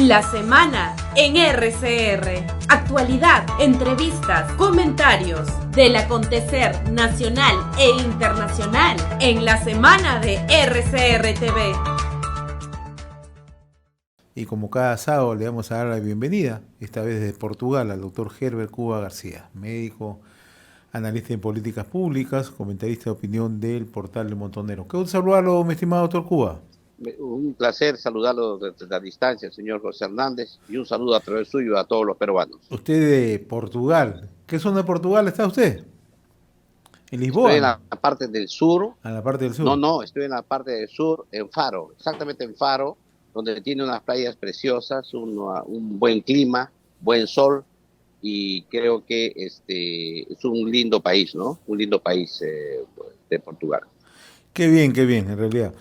La semana en RCR. Actualidad, entrevistas, comentarios del acontecer nacional e internacional en la semana de RCR TV. Y como cada sábado le vamos a dar la bienvenida, esta vez desde Portugal, al doctor Herbert Cuba García, médico, analista en políticas públicas, comentarista de opinión del portal El Montonero. Qué gusto saludarlo, mi estimado doctor Cuba. Un placer saludarlo desde la distancia, señor José Hernández, y un saludo a través suyo a todos los peruanos. Usted de Portugal. ¿Qué zona de Portugal está usted? ¿En Lisboa? Estoy en la parte del sur. ¿En la parte del sur? No, estoy en la parte del sur, en Faro, exactamente en Faro, donde tiene unas playas preciosas, un buen clima, buen sol, y creo que es un lindo país, ¿no? Un lindo país de Portugal. Qué bien, en realidad.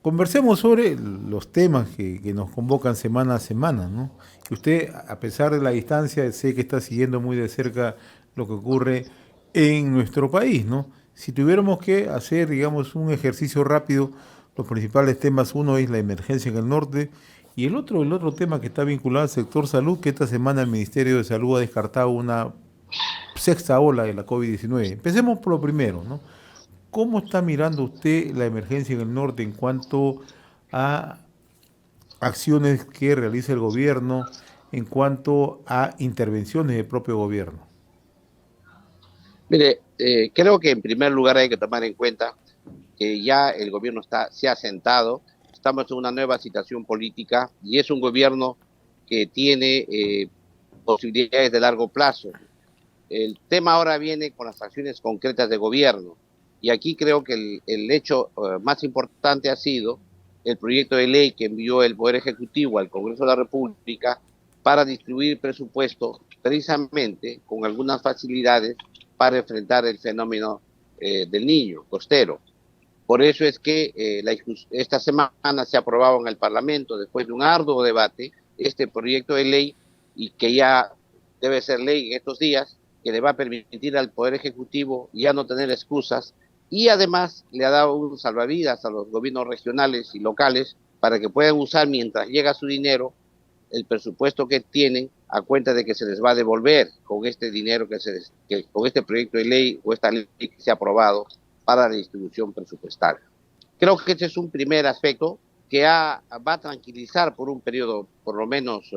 Conversemos sobre los temas que nos convocan semana a semana, ¿no? Que usted, a pesar de la distancia, sé que está siguiendo muy de cerca lo que ocurre en nuestro país, ¿no? Si tuviéramos que hacer, digamos, un ejercicio rápido, los principales temas, uno es la emergencia en el norte, y el otro tema que está vinculado al sector salud, que esta semana el Ministerio de Salud ha descartado una sexta ola de la COVID-19. Empecemos por lo primero, ¿no? ¿Cómo está mirando usted la emergencia en el norte en cuanto a acciones que realiza el gobierno, en cuanto a intervenciones del propio gobierno? Mire, creo que en primer lugar hay que tomar en cuenta que ya el gobierno se ha sentado, estamos en una nueva situación política y es un gobierno que tiene posibilidades de largo plazo. El tema ahora viene con las acciones concretas de gobierno. Y aquí creo que el hecho más importante ha sido el proyecto de ley que envió el Poder Ejecutivo al Congreso de la República para distribuir presupuesto precisamente con algunas facilidades para enfrentar el fenómeno del niño costero. Por eso es que esta semana se ha aprobado en el Parlamento, después de un arduo debate, este proyecto de ley, y que ya debe ser ley en estos días, que le va a permitir al Poder Ejecutivo ya no tener excusas, y además le ha dado un salvavidas a los gobiernos regionales y locales para que puedan usar mientras llega su dinero el presupuesto que tienen a cuenta de que se les va a devolver con este dinero con este proyecto de ley o esta ley que se ha aprobado para la distribución presupuestaria. Creo que este es un primer aspecto que va a tranquilizar por un periodo por lo menos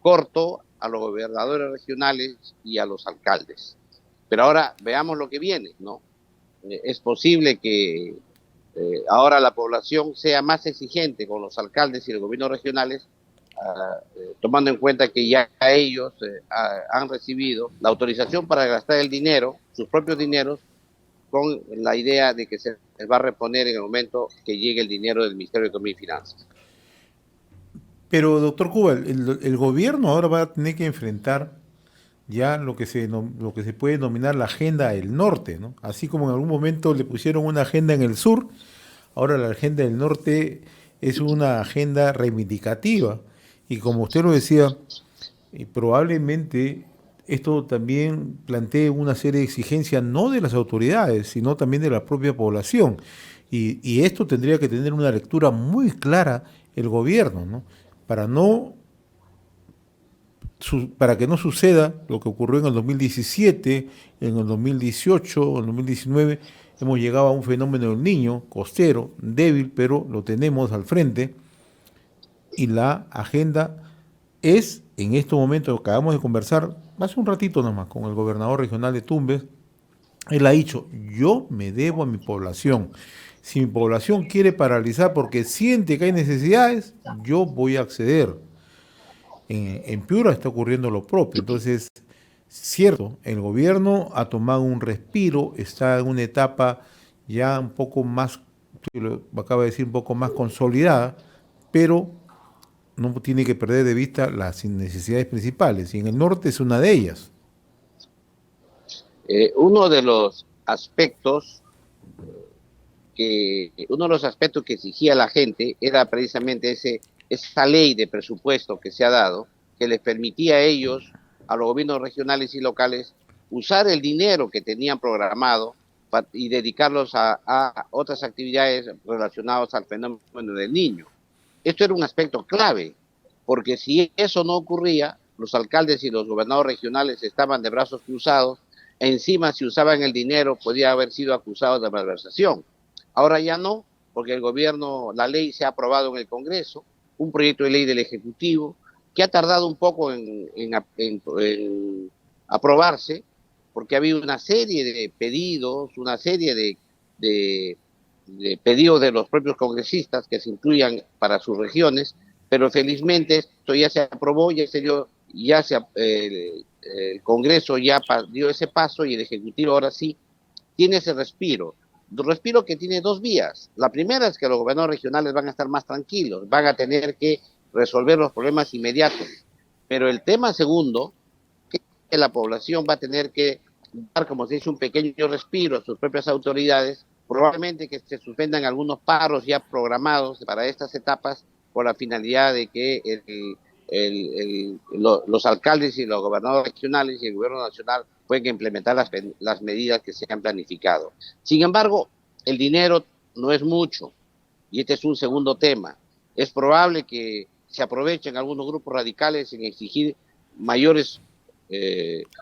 corto a los gobernadores regionales y a los alcaldes. Pero ahora veamos lo que viene, ¿no? Es posible que ahora la población sea más exigente con los alcaldes y los gobiernos regionales, tomando en cuenta que ya ellos han recibido la autorización para gastar el dinero, sus propios dineros, con la idea de que se les va a reponer en el momento que llegue el dinero del Ministerio de Economía y Finanzas. Pero, doctor Cuba, el gobierno ahora va a tener que enfrentar ya lo que se puede denominar la agenda del norte, ¿no? Así como en algún momento le pusieron una agenda en el sur, ahora la agenda del norte es una agenda reivindicativa. Y como usted lo decía, probablemente esto también plantee una serie de exigencias no de las autoridades, sino también de la propia población. Y esto tendría que tener una lectura muy clara el gobierno, ¿no? Para que no suceda lo que ocurrió en el 2017, en el 2018, en el 2019, hemos llegado a un fenómeno del niño costero, débil, pero lo tenemos al frente, y la agenda es, en estos momentos, acabamos de conversar hace un ratito nomás con el gobernador regional de Tumbes, él ha dicho, yo me debo a mi población. Si mi población quiere paralizar porque siente que hay necesidades, yo voy a acceder. En Piura está ocurriendo lo propio. Entonces, cierto, el gobierno ha tomado un respiro, está en una etapa ya un poco más, lo acaba de decir, un poco más consolidada, pero no tiene que perder de vista las necesidades principales, y en el norte es una de ellas. Uno de los aspectos que exigía la gente era precisamente esa ley de presupuesto que se ha dado, que les permitía a ellos, a los gobiernos regionales y locales, usar el dinero que tenían programado y dedicarlos a otras actividades relacionadas al fenómeno del niño. Esto era un aspecto clave, porque si eso no ocurría, los alcaldes y los gobernadores regionales estaban de brazos cruzados, encima si usaban el dinero podía haber sido acusados de malversación. Ahora ya no, porque el gobierno, la ley se ha aprobado en el Congreso, un proyecto de ley del Ejecutivo, que ha tardado un poco en aprobarse, porque ha habido una serie de pedidos, una serie de pedidos de los propios congresistas que se incluyan para sus regiones, pero felizmente esto ya se aprobó, el Congreso ya dio ese paso y el Ejecutivo ahora sí tiene ese respiro que tiene dos vías. La primera es que los gobernadores regionales van a estar más tranquilos, van a tener que resolver los problemas inmediatos, pero el tema segundo, que la población va a tener que dar, como se dice, un pequeño respiro a sus propias autoridades, probablemente que se suspendan algunos paros ya programados para estas etapas con la finalidad de que los alcaldes y los gobernadores regionales y el gobierno nacional pueden implementar las medidas que se han planificado. Sin embargo, el dinero no es mucho, y este es un segundo tema. Es probable que se aprovechen algunos grupos radicales en exigir mayores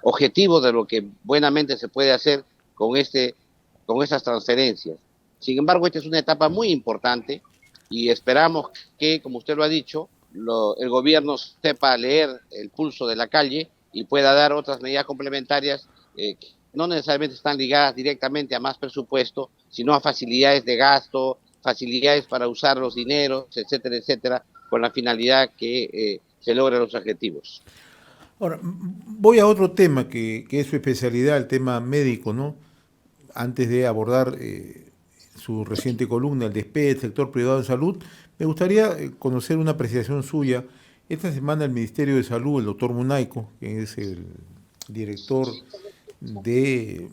objetivos de lo que buenamente se puede hacer con esas transferencias. Sin embargo, esta es una etapa muy importante y esperamos que, como usted lo ha dicho, el gobierno sepa leer el pulso de la calle y pueda dar otras medidas complementarias que no necesariamente están ligadas directamente a más presupuesto, sino a facilidades de gasto, facilidades para usar los dineros, etcétera, etcétera, con la finalidad que se logren los objetivos. Ahora, voy a otro tema que es su especialidad, el tema médico, ¿no? Antes de abordar su reciente columna, el despegue del sector privado de salud, me gustaría conocer una apreciación suya. Esta semana el Ministerio de Salud, el doctor Munayco, que es el director de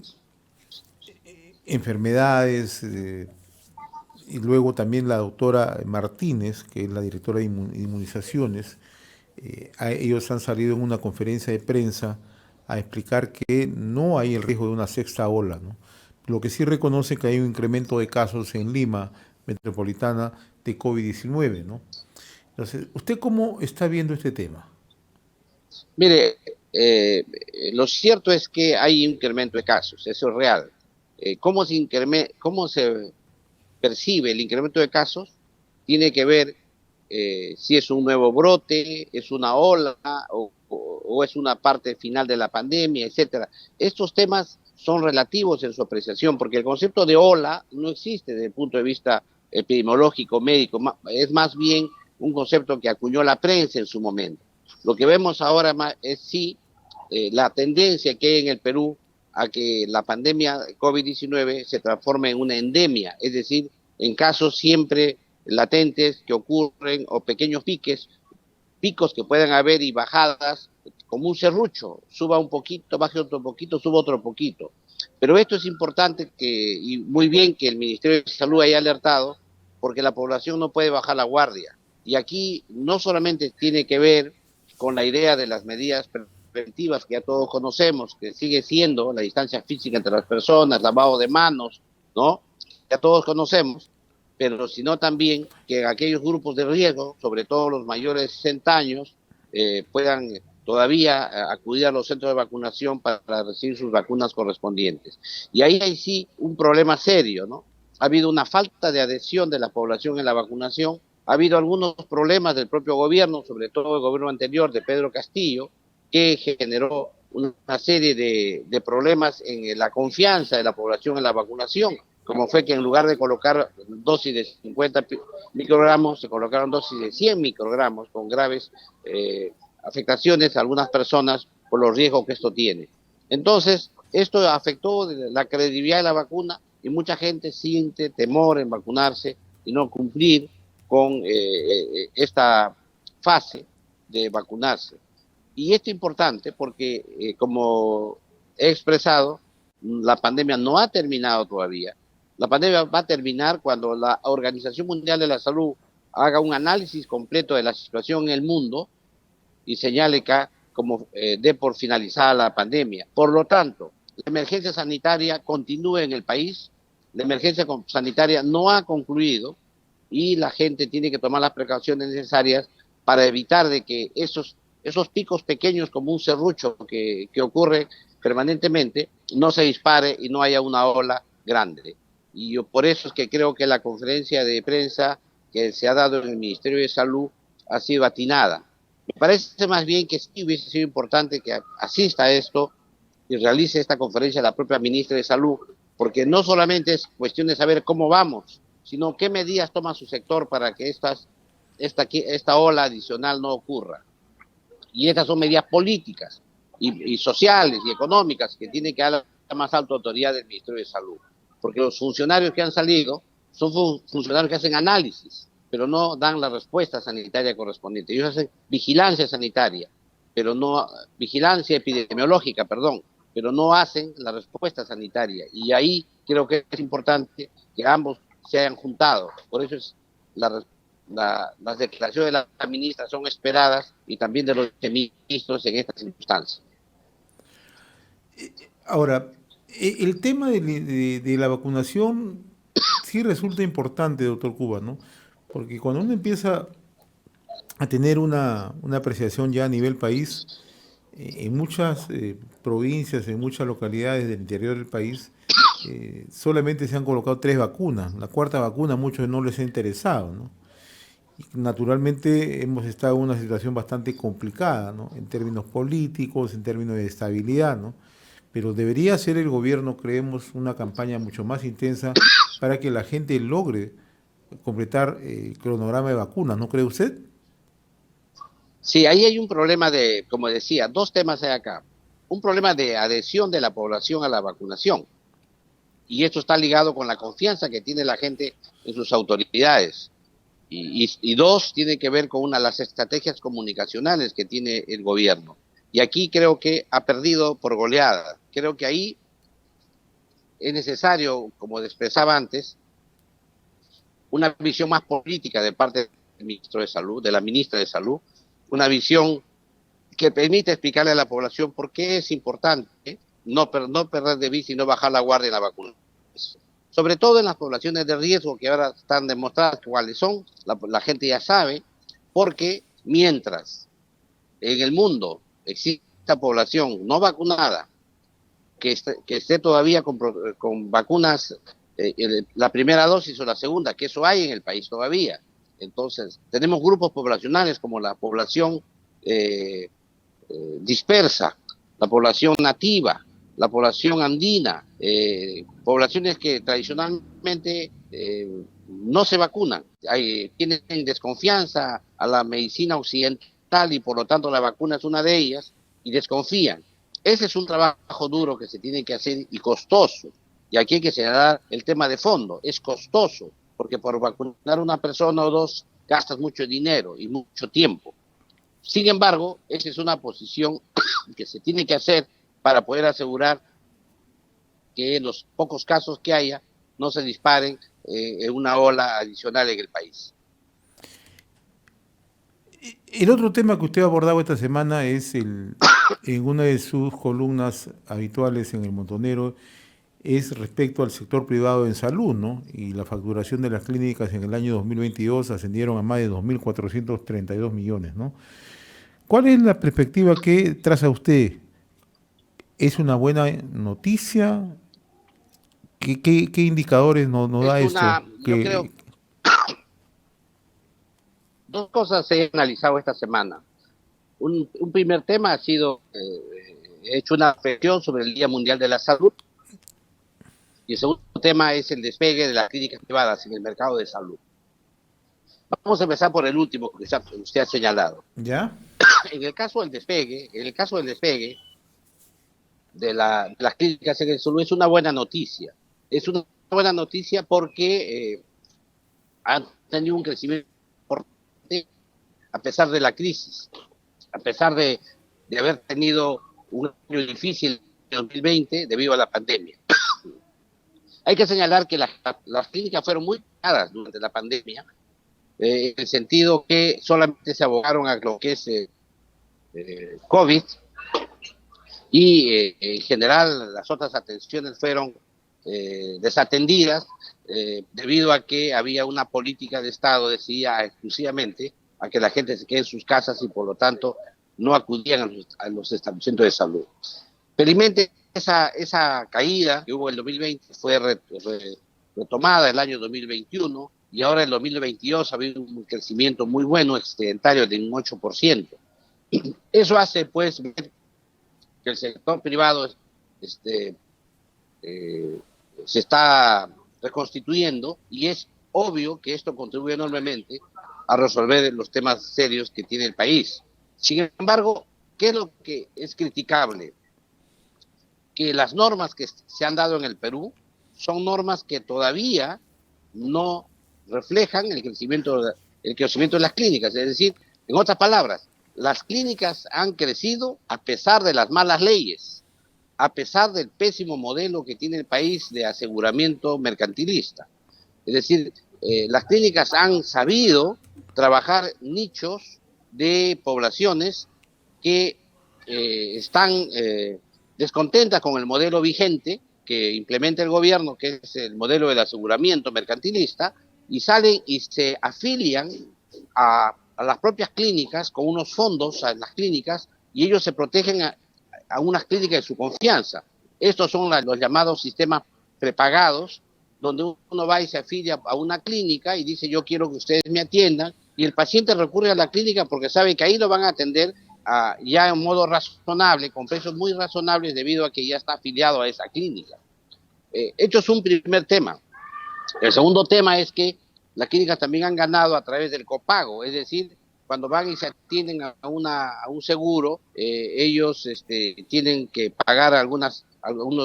enfermedades, y luego también la doctora Martínez, que es la directora de inmunizaciones, ellos han salido en una conferencia de prensa a explicar que no hay el riesgo de una sexta ola, ¿no? Lo que sí reconoce que hay un incremento de casos en Lima metropolitana de COVID-19, ¿no? Entonces, ¿usted cómo está viendo este tema? Mire, lo cierto es que hay un incremento de casos, eso es real. ¿Cómo se percibe el incremento de casos? Tiene que ver si es un nuevo brote, es una ola o es una parte final de la pandemia, etcétera. Estos temas son relativos en su apreciación, porque el concepto de ola no existe desde el punto de vista epidemiológico, médico, es más bien un concepto que acuñó la prensa en su momento. Lo que vemos ahora es la tendencia que hay en el Perú a que la pandemia COVID-19 se transforme en una endemia, es decir, en casos siempre latentes que ocurren o pequeños picos que puedan haber y bajadas como un serrucho, suba un poquito, baje otro poquito, suba otro poquito. Pero esto es importante y muy bien que el Ministerio de Salud haya alertado, porque la población no puede bajar la guardia. Y aquí no solamente tiene que ver con la idea de las medidas preventivas que ya todos conocemos, que sigue siendo la distancia física entre las personas, lavado de manos, ¿no? Ya todos conocemos, pero sino también que aquellos grupos de riesgo, sobre todo los mayores de 60 años, puedan todavía acudir a los centros de vacunación para recibir sus vacunas correspondientes. Y ahí hay sí un problema serio, ¿no? Ha habido una falta de adhesión de la población en la vacunación, ha habido algunos problemas del propio gobierno, sobre todo el gobierno anterior de Pedro Castillo, que generó una serie de problemas en la confianza de la población en la vacunación, como fue que en lugar de colocar dosis de 50 microgramos, se colocaron dosis de 100 microgramos, con graves afectaciones a algunas personas por los riesgos que esto tiene. Entonces, esto afectó la credibilidad de la vacuna y mucha gente siente temor en vacunarse y no cumplir con esta fase de vacunarse. Y esto es importante porque, como he expresado, la pandemia no ha terminado todavía. La pandemia va a terminar cuando la Organización Mundial de la Salud haga un análisis completo de la situación en el mundo y señale que como dé por finalizada la pandemia. Por lo tanto, la emergencia sanitaria continúa en el país, la emergencia sanitaria no ha concluido y la gente tiene que tomar las precauciones necesarias para evitar de que esos picos pequeños como un serrucho que ocurre permanentemente no se dispare y no haya una ola grande. Y yo, por eso es que creo que la conferencia de prensa que se ha dado en el Ministerio de Salud ha sido atinada. Me parece más bien que sí hubiese sido importante que asista a esto y realice esta conferencia la propia ministra de Salud, porque no solamente es cuestión de saber cómo vamos, sino qué medidas toma su sector para que esta ola adicional no ocurra. Y estas son medidas políticas y sociales y económicas que tiene que dar la más alta autoridad del Ministerio de Salud. Porque los funcionarios que han salido son funcionarios que hacen análisis, pero no dan la respuesta sanitaria correspondiente. Ellos hacen vigilancia sanitaria, pero no, vigilancia epidemiológica, perdón, pero no hacen la respuesta sanitaria. Y ahí creo que es importante que ambos se hayan juntado. Por eso es las declaraciones de la ministra son esperadas y también de los ministros en estas circunstancias. Ahora, el tema de la vacunación sí resulta importante, doctor Cuba, ¿no? Porque cuando uno empieza a tener una apreciación ya a nivel país, en muchas provincias, en muchas localidades del interior del país, solamente se han colocado 3 vacunas. La 4ª vacuna a muchos no les ha interesado, ¿no? Y naturalmente hemos estado en una situación bastante complicada, ¿no? En términos políticos, en términos de estabilidad, ¿no? Pero debería hacer el gobierno, creemos, una campaña mucho más intensa para que la gente logre completar el cronograma de vacunas, ¿no cree usted? Sí, ahí hay un problema de, como decía, 2 temas hay acá. Un problema de adhesión de la población a la vacunación. Y esto está ligado con la confianza que tiene la gente en sus autoridades. Y 2, tiene que ver con las estrategias comunicacionales que tiene el gobierno. Y aquí creo que ha perdido por goleada. Creo que ahí es necesario, como expresaba antes, una visión más política de parte del ministro de Salud, de la ministra de Salud, una visión que permita explicarle a la población por qué es importante no perder de vista y no bajar la guardia en la vacuna. Sobre todo en las poblaciones de riesgo que ahora están demostradas cuáles son, la gente ya sabe, porque mientras en el mundo exista población no vacunada, que esté todavía con vacunas, la primera dosis o la segunda, que eso hay en el país todavía. Entonces, tenemos grupos poblacionales como la población dispersa, la población nativa, la población andina, poblaciones que tradicionalmente no se vacunan, tienen desconfianza a la medicina occidental y por lo tanto la vacuna es una de ellas y desconfían. Ese es un trabajo duro que se tiene que hacer y costoso. Y aquí hay que señalar el tema de fondo, es costoso, porque por vacunar a una persona o 2 gastas mucho dinero y mucho tiempo. Sin embargo, esa es una posición que se tiene que hacer para poder asegurar que los pocos casos que haya no se disparen en una ola adicional en el país. El otro tema que usted ha abordado esta semana es en una de sus columnas habituales en El Montonero, es respecto al sector privado en salud, ¿no? Y la facturación de las clínicas en el año 2022 ascendieron a más de 2.432 millones, ¿no? ¿Cuál es la perspectiva que traza usted? ¿Es una buena noticia? ¿Qué indicadores nos da esto? Yo creo, 2 cosas he analizado esta semana. Un primer tema ha sido, he hecho una reflexión sobre el Día Mundial de la Salud, y el segundo tema es el despegue de las clínicas privadas en el mercado de salud. Vamos a empezar por el último que usted ha señalado. ¿Ya? En el caso del despegue de las clínicas en el salud es una buena noticia. Es una buena noticia porque han tenido un crecimiento importante a pesar de la crisis, a pesar de haber tenido un año difícil en 2020 debido a la pandemia. Hay que señalar que las clínicas fueron muy caras durante la pandemia, en el sentido que solamente se abocaron a lo que es COVID y en general las otras atenciones fueron desatendidas debido a que había una política de Estado decidida exclusivamente a que la gente se quede en sus casas y por lo tanto no acudían a los establecimientos de salud. Felizmente esa caída que hubo en el 2020 fue retomada el año 2021 y ahora en el 2022 ha habido un crecimiento muy bueno, excedentario de un 8%. Eso hace pues ver que el sector privado se está reconstituyendo y es obvio que esto contribuye enormemente a resolver los temas serios que tiene el país. Sin embargo, ¿qué es lo que es criticable? Que las normas que se han dado en el Perú son normas que todavía no reflejan el crecimiento de las clínicas. Es decir, en otras palabras, las clínicas han crecido a pesar de las malas leyes, a pesar del pésimo modelo que tiene el país de aseguramiento mercantilista. Es decir, las clínicas han sabido trabajar nichos de poblaciones que están descontentas con el modelo vigente que implementa el gobierno, que es el modelo del aseguramiento mercantilista, y salen y se afilian a las propias clínicas con unos fondos a las clínicas y ellos se protegen a unas clínicas de su confianza. Estos son los llamados sistemas prepagados, donde uno va y se afilia a una clínica y dice yo quiero que ustedes me atiendan y el paciente recurre a la clínica porque sabe que ahí lo van a atender ya en modo razonable, con precios muy razonables debido a que ya está afiliado a esa clínica. Esto es un primer tema. El segundo tema es que las clínicas también han ganado a través del copago, es decir, cuando van y se atienden a un seguro, ellos tienen que pagar algunos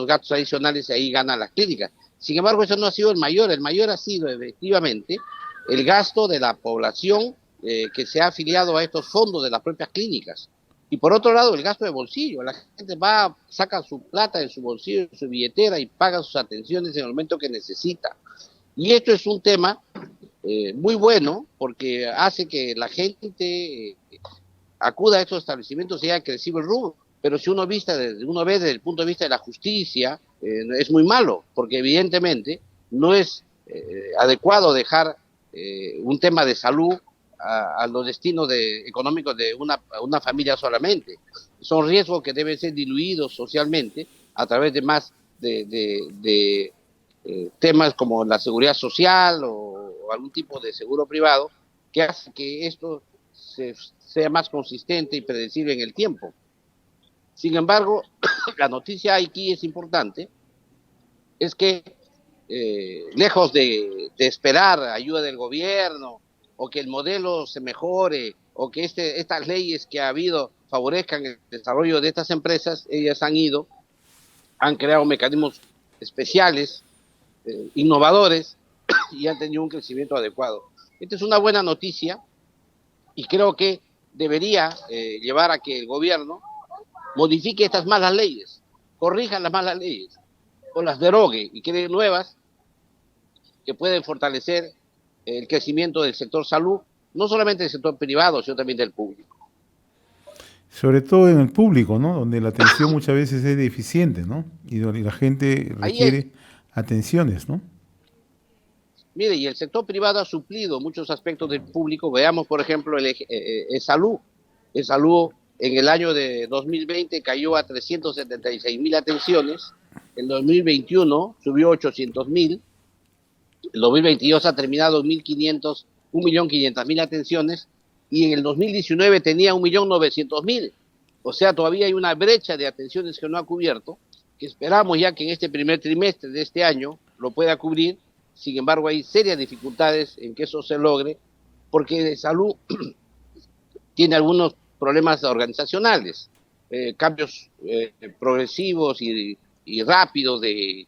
gastos adicionales y ahí ganan las clínicas. Sin embargo, eso no ha sido el mayor ha sido efectivamente el gasto de la población que se ha afiliado a estos fondos de las propias clínicas. Y por otro lado, el gasto de bolsillo. La gente saca su plata de su bolsillo, de su billetera y paga sus atenciones en el momento que necesita. Y esto es un tema muy bueno porque hace que la gente acuda a estos establecimientos y haya crecido el rubro. Pero si uno ve desde el punto de vista de la justicia, es muy malo, porque evidentemente no es adecuado dejar un tema de salud a los destinos económicos de una familia solamente. Son riesgos que deben ser diluidos socialmente a través de más de temas como la seguridad social o algún tipo de seguro privado que hace que esto sea más consistente y predecible en el tiempo. Sin embargo, la noticia aquí es importante, es que lejos de esperar ayuda del gobierno o que el modelo se mejore o que estas leyes que ha habido favorezcan el desarrollo de estas empresas, ellas han creado mecanismos especiales, innovadores y han tenido un crecimiento adecuado. Esta es una buena noticia y creo que debería llevar a que el gobierno modifique estas malas leyes, corrijan las malas leyes o las derogue y cree nuevas que pueden fortalecer el crecimiento del sector salud, no solamente del sector privado, sino también del público. Sobre todo en el público, ¿no? Donde la atención muchas veces es deficiente, ¿no? Y donde la gente requiere atenciones, ¿no? Mire, y el sector privado ha suplido muchos aspectos del público. Veamos, por ejemplo, salud. El salud en el año de 2020 cayó a 376.000 atenciones, en 2021 subió 800.000, el 2022 ha terminado en 1.500.000 atenciones, y en el 2019 tenía 1.900.000. O sea, todavía hay una brecha de atenciones que no ha cubierto, que esperamos ya que en este primer trimestre de este año lo pueda cubrir. Sin embargo, hay serias dificultades en que eso se logre, porque salud tiene algunos problemas organizacionales, cambios progresivos y rápidos de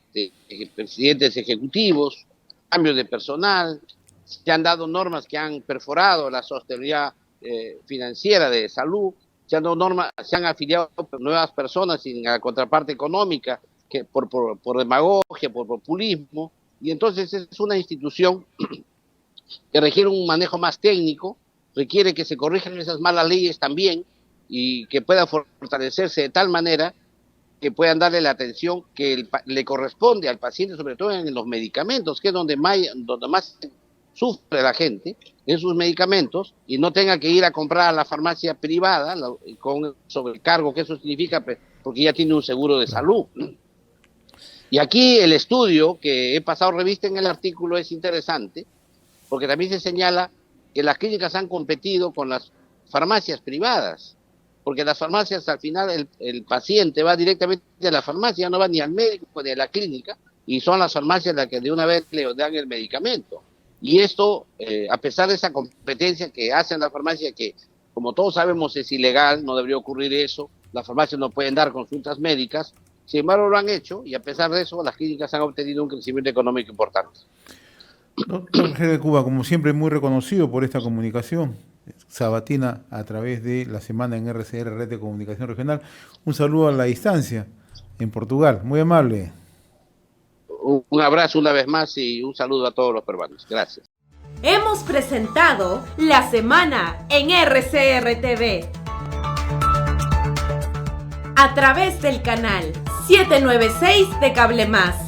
presidentes ejecutivos, cambios de personal, se han dado normas que han perforado la sostenibilidad financiera de salud, se han afiliado nuevas personas sin la contraparte económica, que por demagogia, por populismo, y entonces es una institución que requiere un manejo más técnico, requiere que se corrijan esas malas leyes también y que pueda fortalecerse de tal manera que puedan darle la atención que le corresponde al paciente, sobre todo en los medicamentos, que es donde más sufre la gente. en sus medicamentos y no tenga que ir a comprar a la farmacia privada con el sobrecargo que eso significa, porque ya tiene un seguro de salud. Y aquí el estudio que he pasado revista en el artículo es interesante, porque también se señala que las clínicas han competido con las farmacias privadas, porque las farmacias al final el paciente va directamente a la farmacia, no va ni al médico ni a la clínica, y son las farmacias las que de una vez le dan el medicamento. Y esto, a pesar de esa competencia que hacen las farmacias, que como todos sabemos es ilegal, no debería ocurrir eso, las farmacias no pueden dar consultas médicas, sin embargo lo han hecho, y a pesar de eso las clínicas han obtenido un crecimiento económico importante. Doctor G. Cuba, como siempre, muy reconocido por esta comunicación sabatina a través de la semana en RCR, Red de Comunicación Regional. Un saludo a la distancia en Portugal. Muy amable. Un abrazo una vez más y un saludo a todos los peruanos. Gracias. Hemos presentado La Semana en RCR TV a través del canal 796 de Cable Más.